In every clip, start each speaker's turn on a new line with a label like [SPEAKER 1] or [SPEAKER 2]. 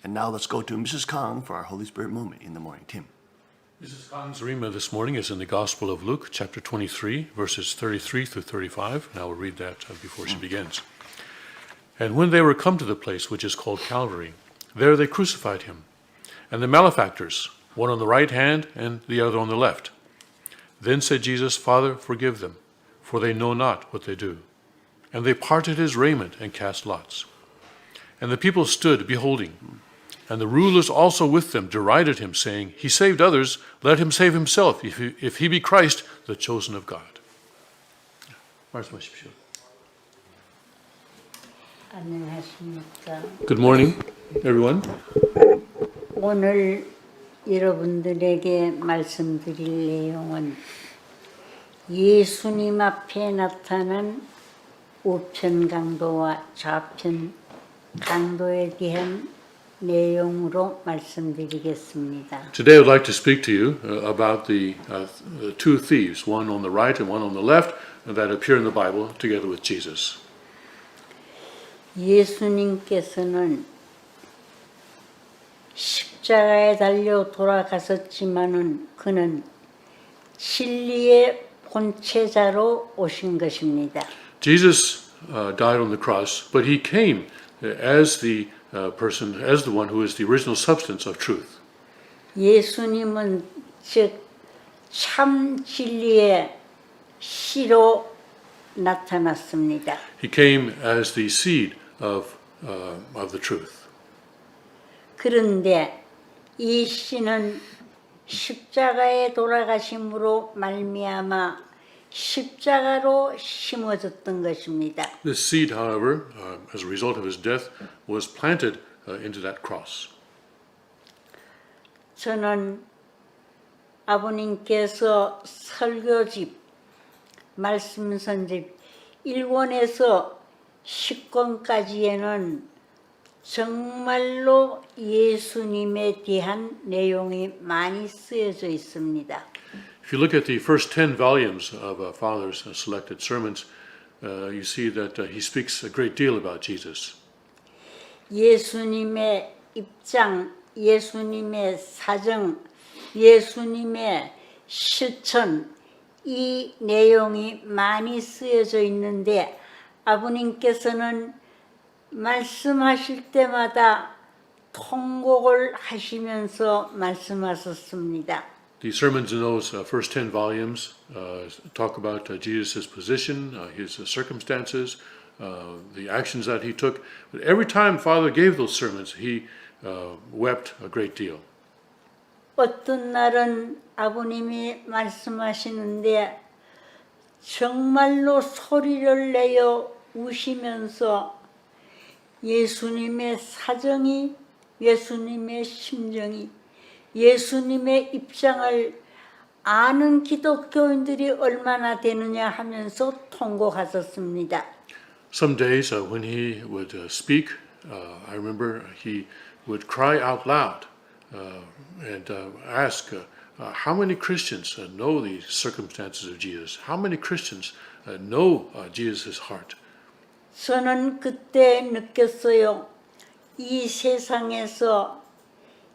[SPEAKER 1] And now let's go to Mrs. Kang for our Holy Spirit moment in the morning. Tim.
[SPEAKER 2] Mrs. Kang's Rima this morning is in the Gospel of Luke, chapter 23, verses 33 through 35, and I will read that before she begins. And when they were come to the place which is called Calvary, there they crucified him, and the malefactors, one on the right hand and the other on the left. Then said Jesus, Father, forgive them, for they know not what they do. And they parted his raiment and cast lots. And the people stood beholding. And the rulers also with them derided him, saying, He saved others, let him save himself, if he be Christ, the chosen of God. 말씀하십시오.
[SPEAKER 3] 안녕하십니까.
[SPEAKER 2] Good morning, everyone.
[SPEAKER 3] 오늘 여러분들에게 말씀드릴 내용은 예수님 앞에 나타난 우편 강도와 좌편 강도에 대한 내용으로 말씀드리겠습니다.
[SPEAKER 2] Today I would like to speak to you about the two thieves, one on the right and one on the left, that appear in the Bible together with Jesus.
[SPEAKER 3] 예수님께서는 십자가에 달려 돌아가셨지만은 그는 진리의 본체자로 오신 것입니다.
[SPEAKER 2] Jesus died on the cross, but he came as the person, as the one who is the original substance of truth.
[SPEAKER 3] 예수님은 즉 참 진리의 씨로 나타났습니다.
[SPEAKER 2] He came as the seed of the truth.
[SPEAKER 3] 그런데 이 씨는 십자가에 돌아가심으로 말미암아 십자가로 심어졌던 것입니다.
[SPEAKER 2] This seed, however, as a result of his death, was planted into that cross.
[SPEAKER 3] 저는 아버님께서 설교집, 말씀선집 1권에서 10권까지에는 정말로 예수님에 대한 내용이 많이 쓰여져 있습니다.
[SPEAKER 2] If you look at the first 10 volumes of Father's selected sermons, you see that he speaks a great deal about Jesus.
[SPEAKER 3] 예수님의 입장, 예수님의 사정, 예수님의 실천, 이 내용이 많이 쓰여져 있는데 아버님께서는 말씀하실 때마다 통곡을 하시면서 말씀하셨습니다.
[SPEAKER 2] The sermons in those first 10 volumes talk about Jesus' position, his circumstances, the actions that he took. But every time Father gave those sermons, he wept a great deal.
[SPEAKER 3] 어떤 날은 아버님이 말씀하시는데 정말로 소리를 내어 우시면서 예수님의 사정이, 예수님의 심정이, 예수님의 입장을 아는 기독교인들이 얼마나 되느냐 하면서 통곡하셨습니다.
[SPEAKER 2] Some days when he would speak, I remember he would cry out loud and ask, how many Christians know the circumstances of Jesus? How many Christians know Jesus' heart?
[SPEAKER 3] 저는 그때 느꼈어요. 이 세상에서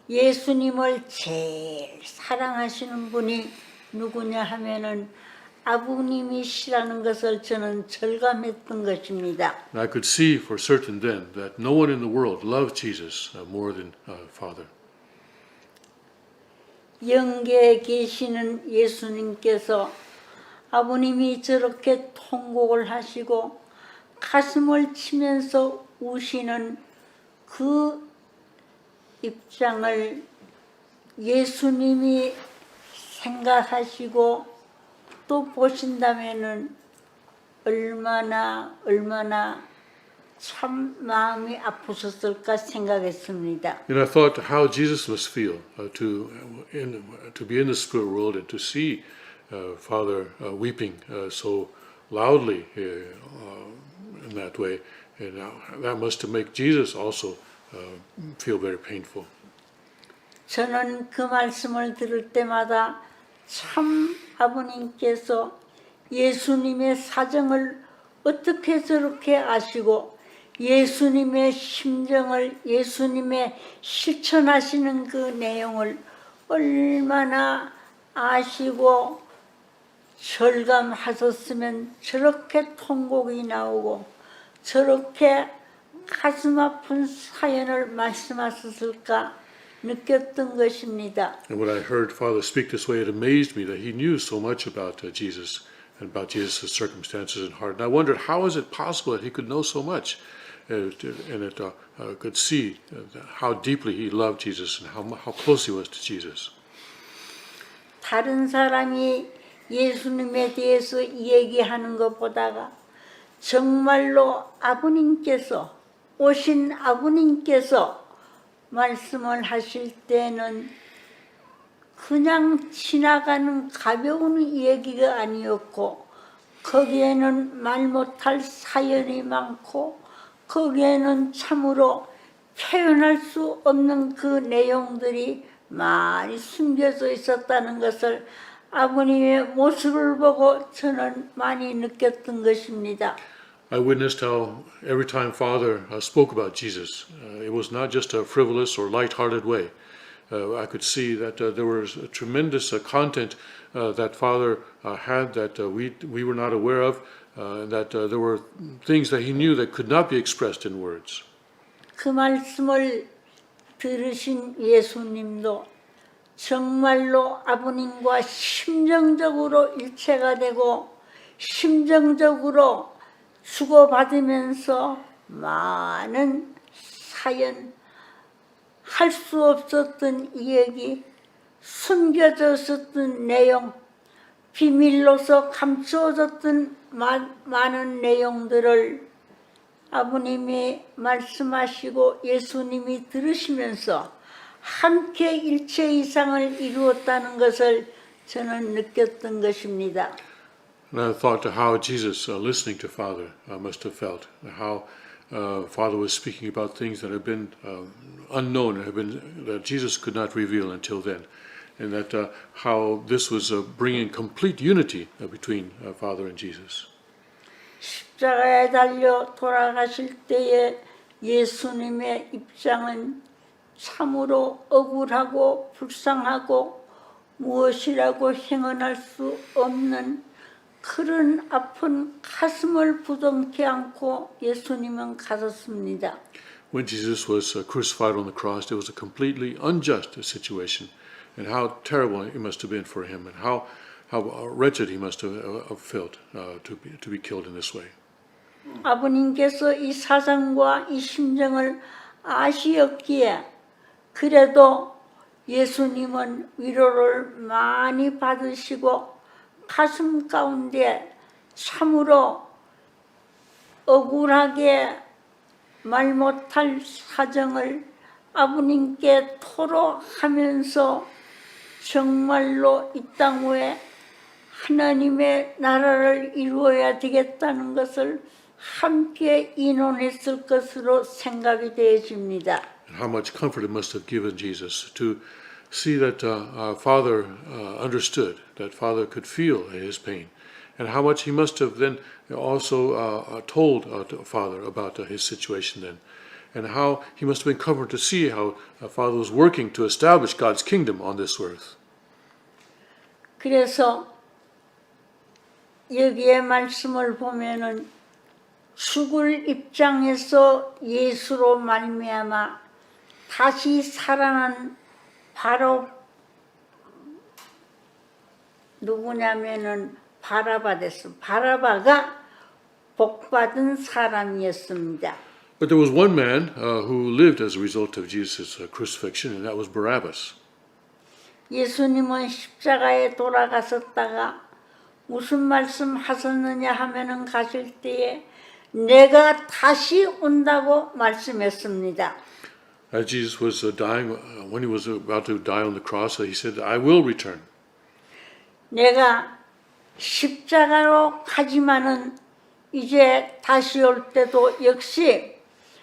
[SPEAKER 3] 예수님을 제일 사랑하시는 분이 누구냐 하면은 아버님이시라는 것을 저는 절감했던 것입니다.
[SPEAKER 2] And I could see for certain then that no one in the world loved Jesus more than Father.
[SPEAKER 3] 영계에 계시는 예수님께서 아버님이 저렇게 통곡을 하시고 가슴을 치면서 우시는 그 입장을 예수님이 생각하시고 또 보신다면은 얼마나 참 마음이 아프셨을까 생각했습니다.
[SPEAKER 2] And I thought how Jesus must feel to be in the spirit world and to see Father weeping so loudly in that way, and that must make Jesus also feel very painful.
[SPEAKER 3] 저는 그 말씀을 들을 때마다 참 아버님께서 예수님의 사정을 어떻게 저렇게 아시고 예수님의 심정을 예수님의 실천하시는 그 내용을 얼마나 아시고 절감하셨으면 저렇게 통곡이 나오고 저렇게 가슴 아픈 사연을 말씀하셨을까 느꼈던 것입니다.
[SPEAKER 2] And when I heard Father speak this way, it amazed me that he knew so much about Jesus and about Jesus' circumstances and heart. And I wondered, how is it possible that he could know so much and could see how deeply he loved Jesus and how close he was to Jesus.
[SPEAKER 3] 다른 사람이 예수님에 대해서 얘기하는 것보다가 정말로 아버님께서 오신 아버님께서 말씀을 하실 때는 그냥 지나가는 가벼운 얘기가 아니었고 거기에는 말 못할 사연이 많고 거기에는 참으로 표현할 수 없는 그 내용들이 많이 숨겨져 있었다는 것을 아버님의 모습을 보고 저는 많이 느꼈던 것입니다.
[SPEAKER 2] I witnessed how every time Father spoke about Jesus, it was not just a frivolous or light-hearted way. I could see that there was a tremendous content that Father had that we were not aware of, and that there were things that he knew that could not be expressed in words.
[SPEAKER 3] 그 말씀을 들으신 예수님도 정말로 아버님과 심정적으로 일체가 되고 심정적으로 주고받으면서 많은 사연, 할 수 없었던 이야기, 숨겨졌었던 내용, 비밀로서 감추어졌던 많은 내용들을 아버님이 말씀하시고 예수님이 들으시면서 함께 일체 이상을 이루었다는 것을 저는 느꼈던 것입니다.
[SPEAKER 2] And I thought how Jesus, listening to Father, must have felt, how Father was speaking about things that have been unknown, that Jesus could not reveal until then, and that how this was bringing complete unity between Father and Jesus.
[SPEAKER 3] 십자가에 달려 돌아가실 때의 예수님의 입장은 참으로 억울하고 불쌍하고 무엇이라고 행언할 수 없는 그런 아픈 가슴을 부둥켜 안고 예수님은 가셨습니다.
[SPEAKER 2] When Jesus was crucified on the cross, it was a completely unjust situation, and how terrible it must have been for him, and how wretched he must have felt to be killed in this way.
[SPEAKER 3] 아버님께서 이 사정과 이 심정을 아시었기에 그래도 예수님은 위로를 많이 받으시고 가슴 가운데 참으로 억울하게 말 못할 사정을 아버님께 토로하면서 정말로 이 땅 위에 하나님의 나라를 이루어야 되겠다는 것을 함께 의논했을 것으로 생각이 되어집니다.
[SPEAKER 2] And how much comfort it must have given Jesus to see that our Father understood, that Father could feel his pain, and how much he must have then also told Father about his situation then, and how he must have been comforted to see how Father was working to establish God's kingdom on this earth.
[SPEAKER 3] 그래서 여기에 말씀을 보면은 죽을 입장에서 예수로 말미암아 다시 살아난 바로 누구냐면은 바라바 됐어. 바라바가 복받은 사람이었습니다.
[SPEAKER 2] But there was one man who lived as a result of Jesus' crucifixion, and that was Barabbas.
[SPEAKER 3] 예수님은 십자가에 돌아가셨다가 무슨 말씀 하셨느냐 하면은 가실 때에 내가 다시 온다고 말씀했습니다.
[SPEAKER 2] As Jesus was dying, when he was about to die on the cross, he said, I will return.
[SPEAKER 3] 내가 십자가로 가지만은 이제 다시 올 때도 역시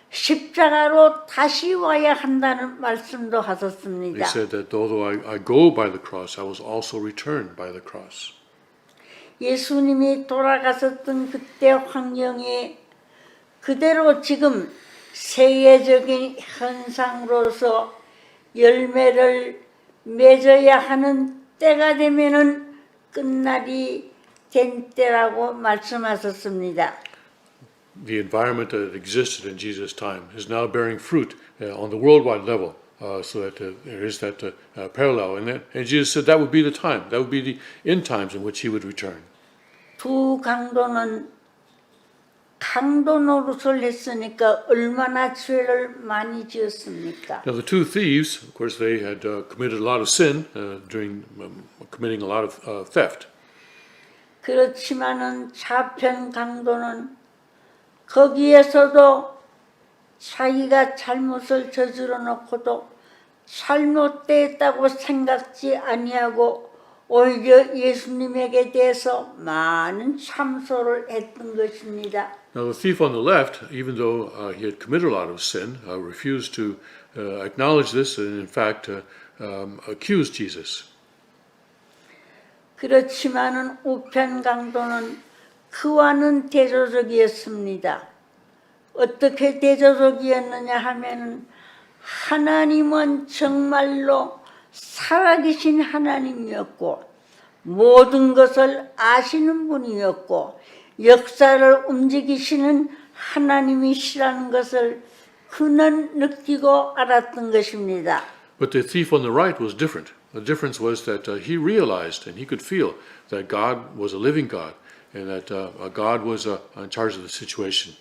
[SPEAKER 3] 십자가로 다시 와야 한다는 말씀도 하셨습니다.
[SPEAKER 2] He said that although I go by the cross, I was also returned by the cross.
[SPEAKER 3] 예수님이 돌아가셨던 그때 환경이 그대로 지금 세계적인 현상으로서 열매를 맺어야 하는 때가 되면은 끝날이 된 때라고 말씀하셨습니다.
[SPEAKER 2] The environment that existed in Jesus' time is now bearing fruit on the worldwide level, so that there is that parallel. And Jesus said that would be the time, that would be the end times in which he would return.
[SPEAKER 3] 두 강도는 강도 노릇을 했으니까 얼마나 죄를 많이 지었습니까?
[SPEAKER 2] Now, the two thieves, of course, they had committed a lot of sin during committing a lot of theft.
[SPEAKER 3] 그렇지만은 좌편 강도는 거기에서도 자기가 잘못을 저질러 놓고도 잘못됐다고 생각지 아니하고 오히려 예수님에게 대해서 많은 참소를 했던 것입니다.
[SPEAKER 2] Now, the thief on the left, even though he had committed a lot of sin, refused to acknowledge this and, in fact, accused Jesus.
[SPEAKER 3] 그렇지만은 우편 강도는 그와는 대조적이었습니다. 어떻게 대조적이었느냐 하면은 하나님은 정말로 살아계신 하나님이었고 모든 것을 아시는 분이었고 역사를 움직이시는 하나님이시라는 것을 그는 느끼고 알았던 것입니다.
[SPEAKER 2] But the thief on the right was different. The difference was that he realized and he could feel that God was a living God and that God was in charge of the situation.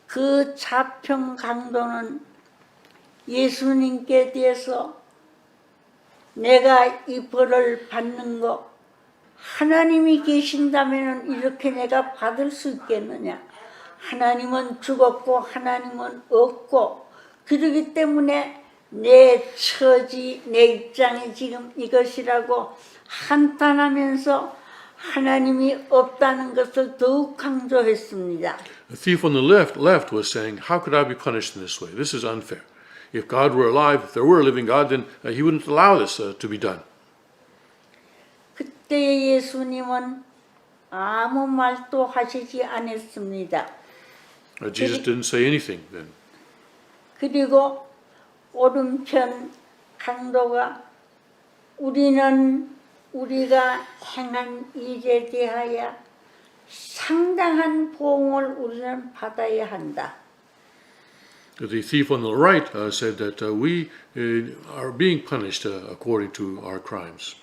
[SPEAKER 3] 그 좌편 강도는 예수님께 대해서 내가 이 벌을 받는 거 하나님이 계신다면 이렇게 내가 받을 수 있겠느냐? 하나님은 죽었고 하나님은 없고 그러기 때문에 내 처지, 내 입장이 지금 이것이라고 한탄하면서 하나님이 없다는 것을 더욱 강조했습니다.
[SPEAKER 2] The thief on the left was saying, how could I be punished in this way? This is unfair. If God were alive, if there were a living God, then he wouldn't allow this to be done.
[SPEAKER 3] 그때 예수님은 아무 말도 하시지 않았습니다.
[SPEAKER 2] Jesus didn't say anything then.
[SPEAKER 3] 그리고 오른편 강도가 우리가 행한 일에 대하여 상당한 보응을 우리는 받아야 한다.
[SPEAKER 2] The thief on the right said that we are being punished according to our crimes.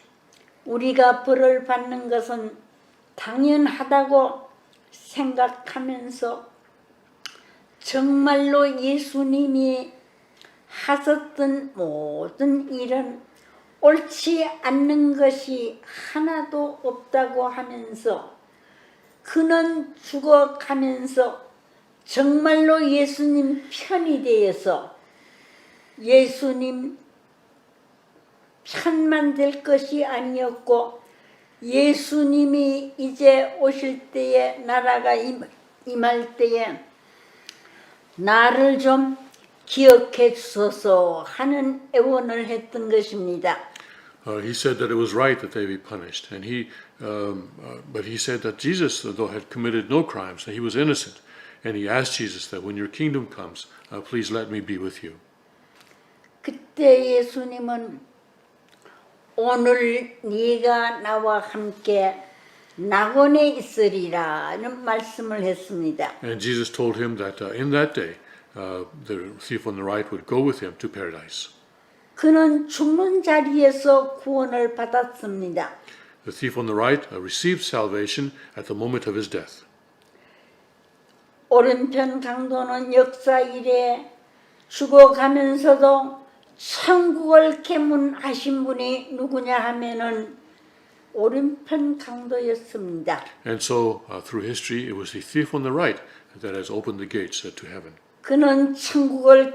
[SPEAKER 3] 우리가 벌을 받는 것은 당연하다고 생각하면서 정말로 예수님이 하셨던 모든 일은 옳지 않는 것이 하나도 없다고 하면서 그는 죽어가면서 정말로 예수님 편이 되어서 예수님 편만 될 것이 아니었고 예수님이 이제 오실 때에 나라가 임할 때에 나를 좀 기억해 주소서 하는 애원을 했던 것입니다.
[SPEAKER 2] He said that it was right that they be punished, and but he said that Jesus, though had committed no crimes, that he was innocent, and he asked Jesus that when your kingdom comes, please let me be with you.
[SPEAKER 3] 그때 예수님은 오늘 네가 나와 함께 낙원에 있으리라는 말씀을 했습니다.
[SPEAKER 2] And Jesus told him that in that day, the thief on the right would go with him to paradise.
[SPEAKER 3] 그는 죽는 자리에서 구원을 받았습니다.
[SPEAKER 2] The thief on the right received salvation at the moment of his death.
[SPEAKER 3] 오른편 강도는 역사 이래 죽어가면서도 천국을 계문하신 분이 누구냐 하면은 오른편 강도였습니다.
[SPEAKER 2] And so, through history, it was the thief on the right that has opened the gates to heaven.
[SPEAKER 3] 그는 천국을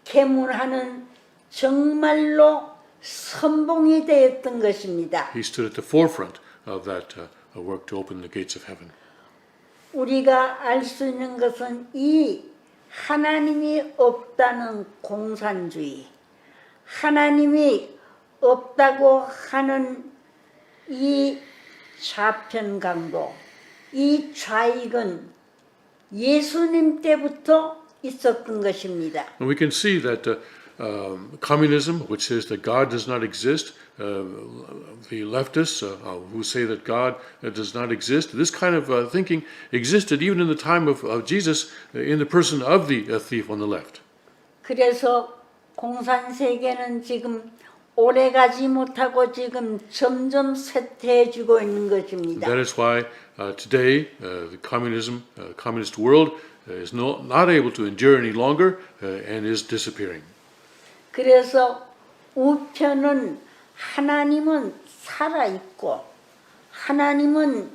[SPEAKER 3] 계문하는 정말로 선봉이 되었던 것입니다.
[SPEAKER 2] He stood at the forefront of that work to open the gates of heaven.
[SPEAKER 3] 우리가 알 수 있는 것은 이 하나님이 없다는 공산주의, 하나님이 없다고 하는 이 좌편 강도, 이 좌익은 예수님 때부터 있었던 것입니다.
[SPEAKER 2] And we can see that communism, which says that God does not exist, the leftists who say that God does not exist, this kind of thinking existed even in the time of Jesus in the person of the thief on the left.
[SPEAKER 3] 그래서 공산세계는 지금 오래가지 못하고 지금 점점 쇠퇴해지고 있는 것입니다.
[SPEAKER 2] That is why today the communist world is not able to endure any longer and is disappearing.
[SPEAKER 3] 그래서 우편은 하나님은 살아있고 하나님은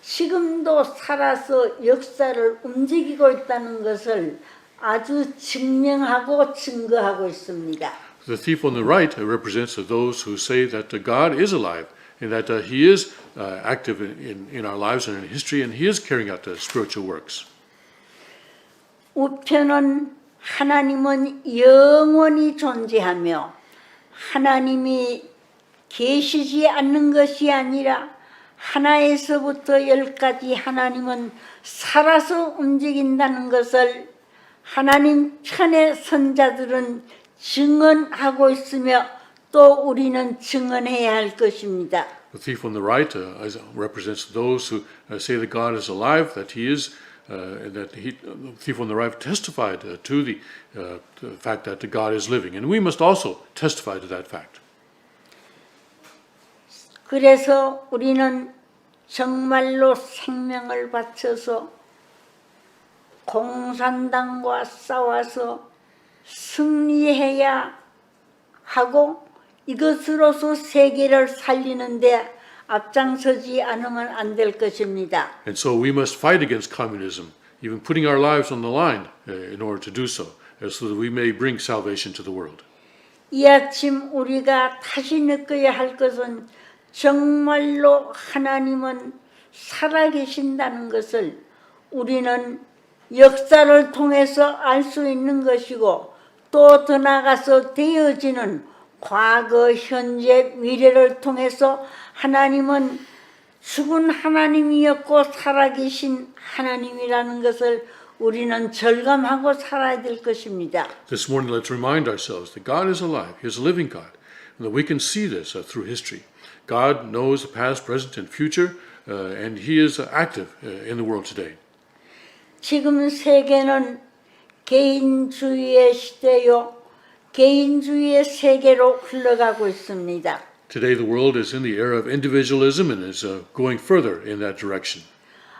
[SPEAKER 3] 지금도 살아서 역사를 움직이고 있다는 것을 아주 증명하고 증거하고 있습니다.
[SPEAKER 2] The thief on the right represents those who say that God is alive and that He is active in our lives and in history and He is carrying out spiritual works.
[SPEAKER 3] 우편은 하나님은 영원히 존재하며 하나님이 계시지 않는 것이 아니라 하나에서부터 열까지 하나님은 살아서 움직인다는 것을 하나님 편의 선자들은 증언하고 있으며 또 우리는 증언해야 할 것입니다.
[SPEAKER 2] The thief on the right represents those who say that God is alive, that He is, and that the thief on the right testified to the fact that God is living, and we must also testify to that fact.
[SPEAKER 3] 그래서 우리는 정말로 생명을 바쳐서 공산당과 싸워서 승리해야 하고 이것으로서 세계를 살리는데 앞장서지 않으면 안 될 것입니다.
[SPEAKER 2] And so we must fight against communism, even putting our lives on the line in order to do so, so that we may bring salvation to the world.
[SPEAKER 3] 이 아침 우리가 다시 느껴야 할 것은 정말로 하나님은 살아계신다는 것을 우리는 역사를 통해서 알 수 있는 것이고 또 더 나아가서 되어지는 과거, 현재, 미래를 통해서 하나님은 죽은 하나님이었고 살아계신 하나님이라는 것을 우리는 절감하고 살아야 될 것입니다.
[SPEAKER 2] This morning, let's remind ourselves that God is alive, He is a living God, and that we can see this through history. God knows the past, present, and future, and He is active in the world today.
[SPEAKER 3] 지금 세계는 개인주의의 시대요, 개인주의의 세계로 흘러가고 있습니다.
[SPEAKER 2] Today, the world is in the era of individualism and is going further in that direction.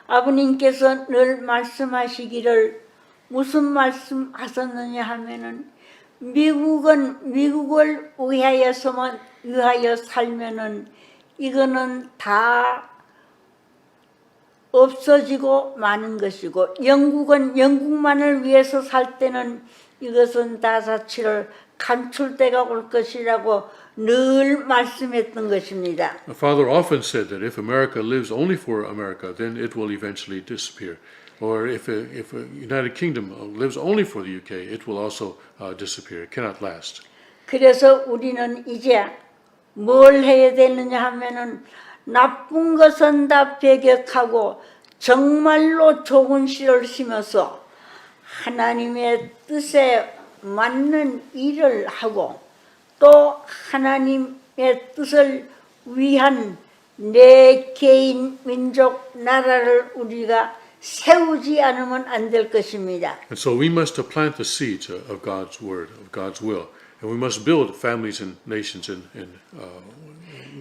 [SPEAKER 3] 아버님께서 늘 말씀하시기를 무슨 말씀하셨느냐 하면은 미국을 위하여 살면은 이거는 다 없어지고 마는 것이고 영국은 영국만을 위해서 살 때는 이것은 다 자치를 감출 때가 올 것이라고 늘 말씀했던 것입니다.
[SPEAKER 2] My father often said that if America lives only for America, then it will eventually disappear. Or if a United Kingdom lives only for the UK, it will also disappear. It cannot last.
[SPEAKER 3] 그래서 우리는 이제 뭘 해야 되느냐 하면은 나쁜 것은 다 배격하고 정말로 좋은 씨를 심어서 하나님의 뜻에 맞는 일을 하고 또 하나님의 뜻을 위한 내 개인, 민족, 나라를 우리가 세우지 않으면 안 될 것입니다.
[SPEAKER 2] And so we must plant the seeds of God's word, of God's will. And we must build families and nations and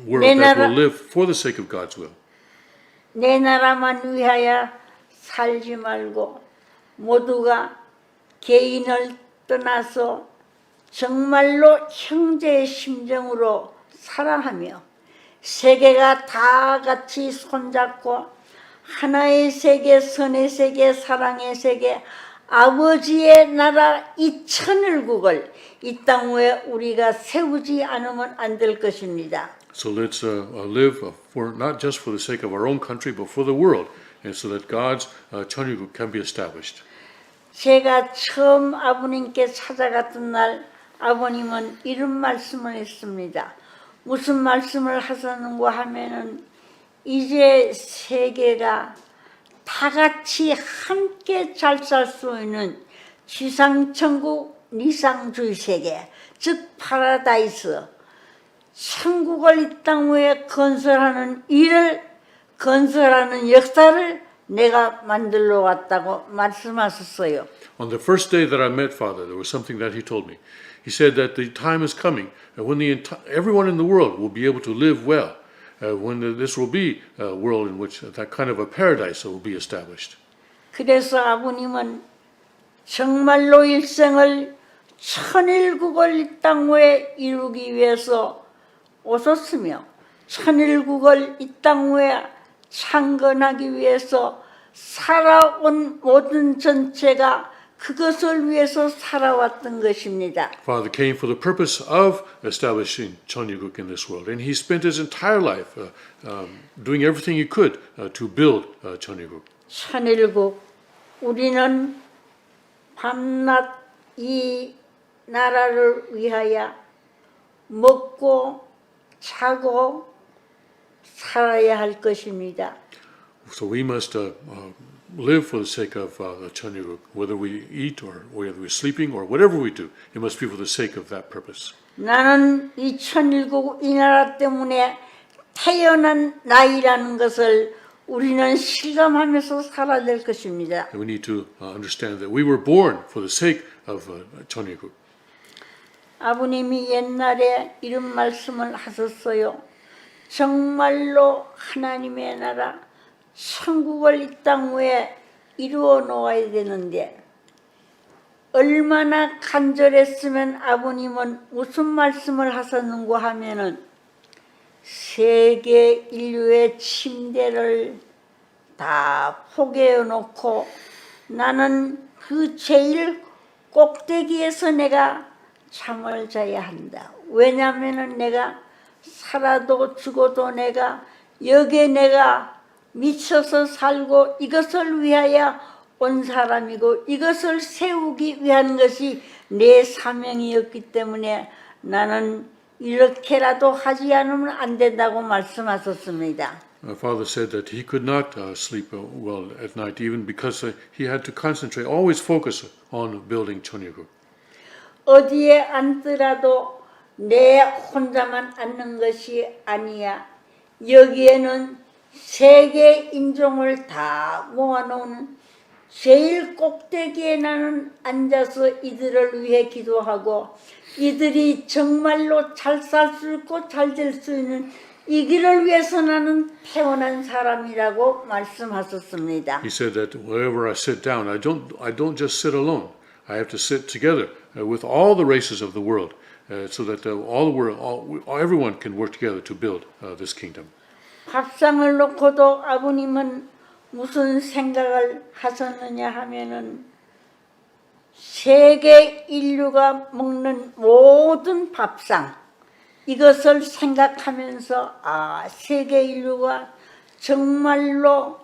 [SPEAKER 2] world that will live for the sake of God's will.
[SPEAKER 3] 내 나라만 위하여 살지 말고 모두가 개인을 떠나서 정말로 형제의 심정으로 사랑하며 세계가 다 같이 손잡고 하나의 세계, 선의 세계, 사랑의 세계, 아버지의 나라 이 천일국을 이 땅 위에 우리가 세우지 않으면 안 될 것입니다.
[SPEAKER 2] So let's live for not just for the sake of our own country, but for the world, and so that God's 천일국 can be established.
[SPEAKER 3] 제가 처음 아버님께 찾아갔던 날 아버님은 이런 말씀을 했습니다. 무슨 말씀을 하셨는가 하면은 이제 세계가 다 같이 함께 잘 살 수 있는 지상천국 니상주의 세계, 즉 파라다이스, 천국을 이 땅 위에 건설하는 일을 건설하는 역사를 내가 만들러 왔다고 말씀하셨어요.
[SPEAKER 2] On the first day that I met Father, there was something that he told me. He said that the time is coming when everyone in the world will be able to live well, this will be a world in which that kind of a paradise will be established.
[SPEAKER 3] 그래서 아버님은 정말로 일생을 천일국을 이 땅 위에 이루기 위해서 오셨으며 천일국을 이 땅 위에 창건하기 위해서 살아온 모든 전체가 그것을 위해서 살아왔던 것입니다.
[SPEAKER 2] Father came for the purpose of establishing Cheonryuk in this world, and he spent his entire life doing everything he could to build Cheonryuk.
[SPEAKER 3] 천일국, 우리는 밤낮 이 나라를 위하여 먹고 자고 살아야 할 것입니다.
[SPEAKER 2] So we must live for the sake of Cheonryuk, whether we eat or whether we're sleeping or whatever we do. It must be for the sake of that purpose.
[SPEAKER 3] 나는 이 천일국 이 나라 때문에 태어난 나이라는 것을 우리는 실감하면서 살아야 될 것입니다.
[SPEAKER 2] And we need to understand that we were born for the sake of Cheonryuk.
[SPEAKER 3] 아버님이 옛날에 이런 말씀을 하셨어요. 정말로 하나님의 나라 천국을 이 땅 위에 이루어 놓아야 되는데 얼마나 간절했으면 아버님은 무슨 말씀을 하셨는고 하면은 세계 인류의 침대를 다 포개어 놓고 나는 그 제일 꼭대기에서 내가 잠을 자야 한다. 왜냐하면은 내가 살아도 죽어도 내가 여기에 내가 미쳐서 살고 이것을 위하여 온 사람이고 이것을 세우기 위한 것이 내 사명이었기 때문에 나는 이렇게라도 하지 않으면 안 된다고 말씀하셨습니다.
[SPEAKER 2] My father said that he could not sleep well at night, even because he had to concentrate, always focus on building Cheonryuk.
[SPEAKER 3] 어디에 앉더라도 내 혼자만 앉는 것이 아니야. 여기에는 세계 인종을 다 모아놓은 제일 꼭대기에 나는 앉아서 이들을 위해 기도하고 이들이 정말로 잘 살 수 있고 잘 될 수 있는 이 길을 위해서 나는 태어난 사람이라고 말씀하셨습니다.
[SPEAKER 2] He said that wherever I sit down, I don't just sit alone. I have to sit together with all the races of the world, so that everyone can work together to build this kingdom.
[SPEAKER 3] 밥상을 놓고도 아버님은 무슨 생각을 하셨느냐 하면은 세계 인류가 먹는 모든 밥상 이것을 생각하면서 세계 인류가 정말로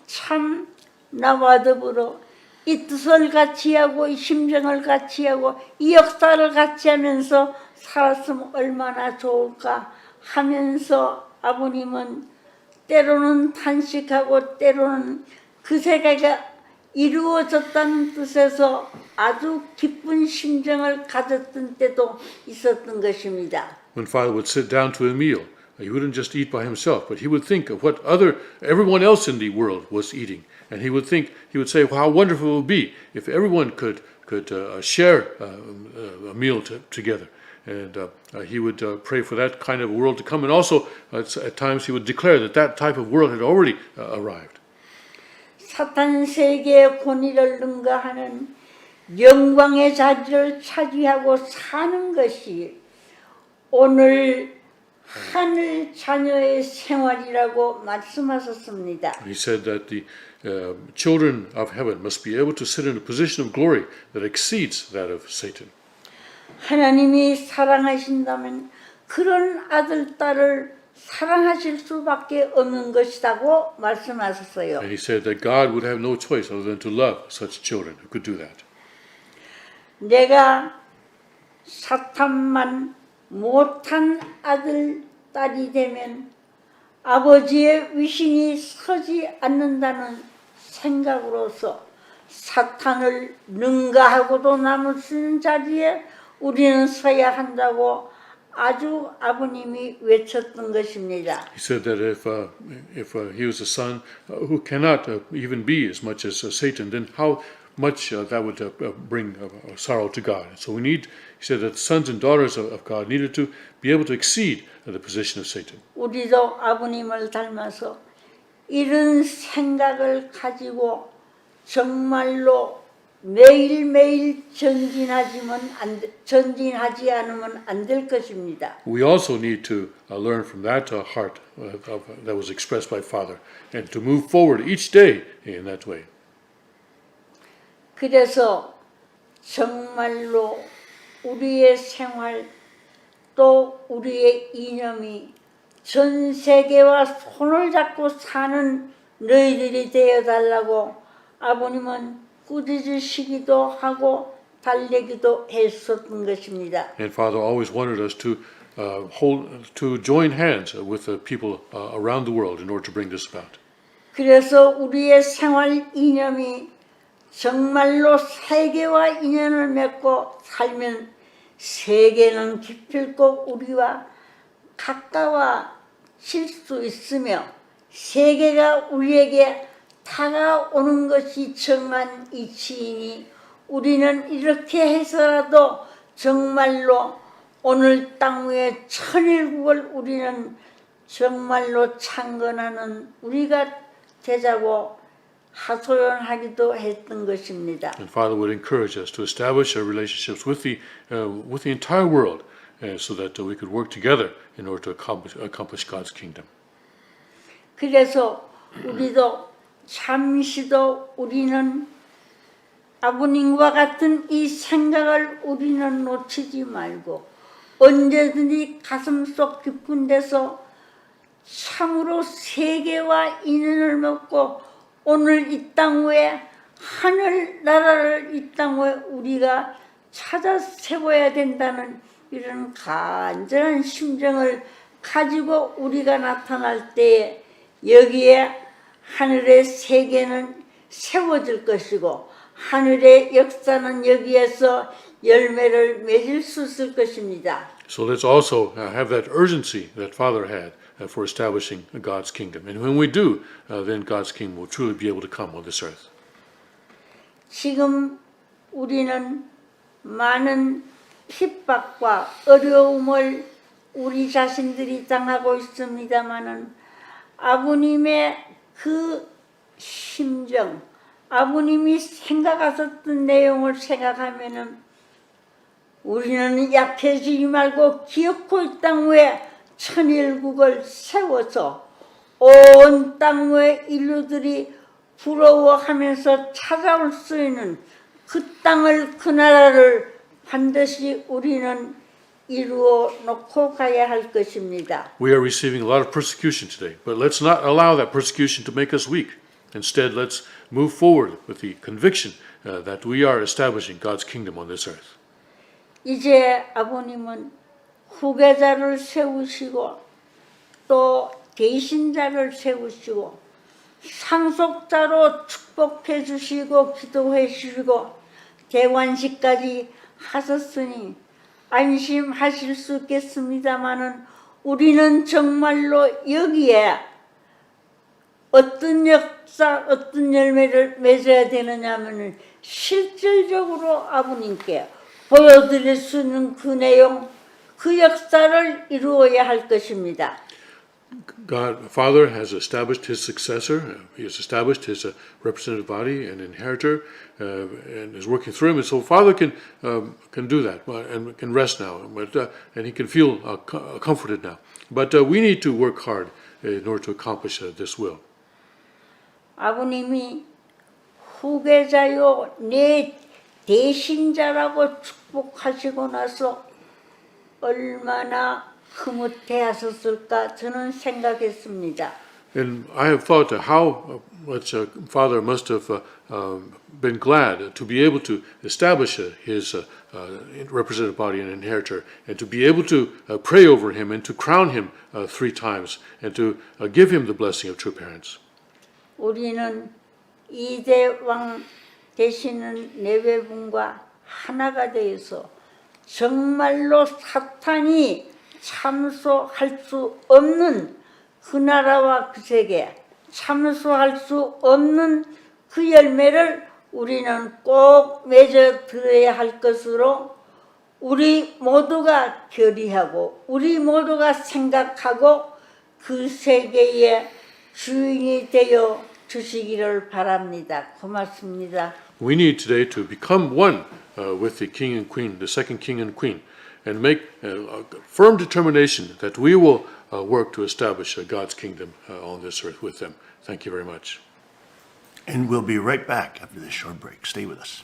[SPEAKER 3] 참 나와 더불어 이 뜻을 같이 하고 이 심정을 같이 하고 이 역사를 같이 하면서 살았으면 얼마나 좋을까 하면서 아버님은 때로는 탄식하고 때로는 그 세계가 이루어졌다는 뜻에서 아주 기쁜 심정을 가졌던 때도 있었던 것입니다.
[SPEAKER 2] When Father would sit down to a meal, he wouldn't just eat by himself, but he would think of what everyone else in the world was eating, and he would say how wonderful it would be if everyone could share a meal together. And he would pray for that kind of world to come, and also at times he would declare that type of world had already arrived.
[SPEAKER 3] 사탄 세계의 권위를 능가하는 영광의 자리를 차지하고 사는 것이 오늘 하늘 자녀의 생활이라고 말씀하셨습니다.
[SPEAKER 2] He said that the children of heaven must be able to sit in a position of glory that exceeds that of Satan.
[SPEAKER 3] 하나님이 사랑하신다면 그런 아들, 딸을 사랑하실 수밖에 없는 것이라고 말씀하셨어요.
[SPEAKER 2] And he said that God would have no choice other than to love such children who could do that.
[SPEAKER 3] 내가 사탄만 못한 아들, 딸이 되면 아버지의 위신이 서지 않는다는 생각으로서 사탄을 능가하고도 남을 수 있는 자리에 우리는 서야 한다고 아주 아버님이 외쳤던 것입니다.
[SPEAKER 2] He said that if he was a son who cannot even be as much as Satan, then how much that would bring sorrow to God. So he said that the sons and daughters of God needed to be able to exceed the position of Satan.
[SPEAKER 3] 우리도 아버님을 닮아서 이런 생각을 가지고 정말로 매일매일 전진하지 않으면 안 될 것입니다.
[SPEAKER 2] We also need to learn from that heart that was expressed by Father and to move forward each day in that way.
[SPEAKER 3] 그래서 정말로 우리의 생활 또 우리의 이념이 전 세계와 손을 잡고 사는 너희들이 되어달라고 아버님은 꾸짖으시기도 하고 달래기도 했었던 것입니다.
[SPEAKER 2] And Father always wanted us to join hands with the people around the world in order to bring this about.
[SPEAKER 3] 그래서 우리의 생활 이념이 정말로 세계와 인연을 맺고 살면 세계는 기필코 우리와 가까워질 수 있으며 세계가 우리에게 다가오는 것이 정한 이치이니 우리는 이렇게 해서라도 정말로 오늘 땅 위에 천일국을 우리는 정말로 창건하는 우리가 되자고 하소연하기도 했던 것입니다.
[SPEAKER 2] And Father would encourage us to establish our relationships with the entire world, so that we could work together in order to accomplish God's kingdom.
[SPEAKER 3] 그래서 우리도 잠시도 우리는 아버님과 같은 이 생각을 우리는 놓치지 말고 언제든지 가슴속 깊은 데서 참으로 세계와 인연을 맺고 오늘 이 땅 위에 하늘나라를 이 땅 위에 우리가 찾아 세워야 된다는 이런 간절한 심정을 가지고 우리가 나타날 때 여기에 하늘의 세계는 세워질 것이고 하늘의 역사는 여기에서 열매를 맺을 수 있을 것입니다.
[SPEAKER 2] So let's also have that urgency that Father had for establishing God's kingdom. And when we do, then God's kingdom will truly be able to come on this earth.
[SPEAKER 3] 지금 우리는 많은 핍박과 어려움을 우리 자신들이 당하고 있습니다마는 아버님의 그 심정, 아버님이 생각하셨던 내용을 생각하면은 우리는 약해지지 말고 기어코 이 땅 위에 천일국을 세워서 온 땅 위에 인류들이 부러워하면서 찾아올 수 있는 그 땅을, 그 나라를 반드시 우리는 이루어 놓고 가야 할 것입니다.
[SPEAKER 2] We are receiving a lot of persecution today, but let's not allow that persecution to make us weak. Instead, let's move forward with the conviction that we are establishing God's kingdom on this earth.
[SPEAKER 3] 이제 아버님은 후계자를 세우시고 또 대신자를 세우시고 상속자로 축복해 주시고 기도해 주시고 대관식까지 하셨으니 안심하실 수 있겠습니다마는 우리는 정말로 여기에 어떤 역사, 어떤 열매를 맺어야 되느냐면은 실질적으로 아버님께 보여드릴 수 있는 그 내용, 그 역사를 이루어야 할 것입니다.
[SPEAKER 2] God, Father has established His successor. He has established His representative body and inheritor, and is working through him. And so, Father can do that and can rest now, and He can feel comforted now. But we need to work hard in order to accomplish this will.
[SPEAKER 3] 아버님이 후계자요 내 대신자라고 축복하시고 나서 얼마나 흐뭇해하셨을까 저는 생각했습니다.
[SPEAKER 2] And I have thought how much Father must have been glad to be able to establish his representative body and inheritor, and to be able to pray over him and to crown him 3 times, and to give him the blessing of true parents.
[SPEAKER 3] 우리는 이대왕 되시는 내외분과 하나가 되어서 정말로 사탄이 참소할 수 없는 그 나라와 그 세계, 참소할 수 없는 그 열매를 우리는 꼭 맺어 들어야 할 것으로 우리 모두가 결의하고 우리 모두가 생각하고 그 세계의 주인이 되어 주시기를 바랍니다. 고맙습니다.
[SPEAKER 2] We need today to become one with the king and queen, the second king and queen, and make a firm determination that we will work to establish God's kingdom on this earth with them. Thank you very much.
[SPEAKER 1] And we'll be right back after this short break. Stay with us.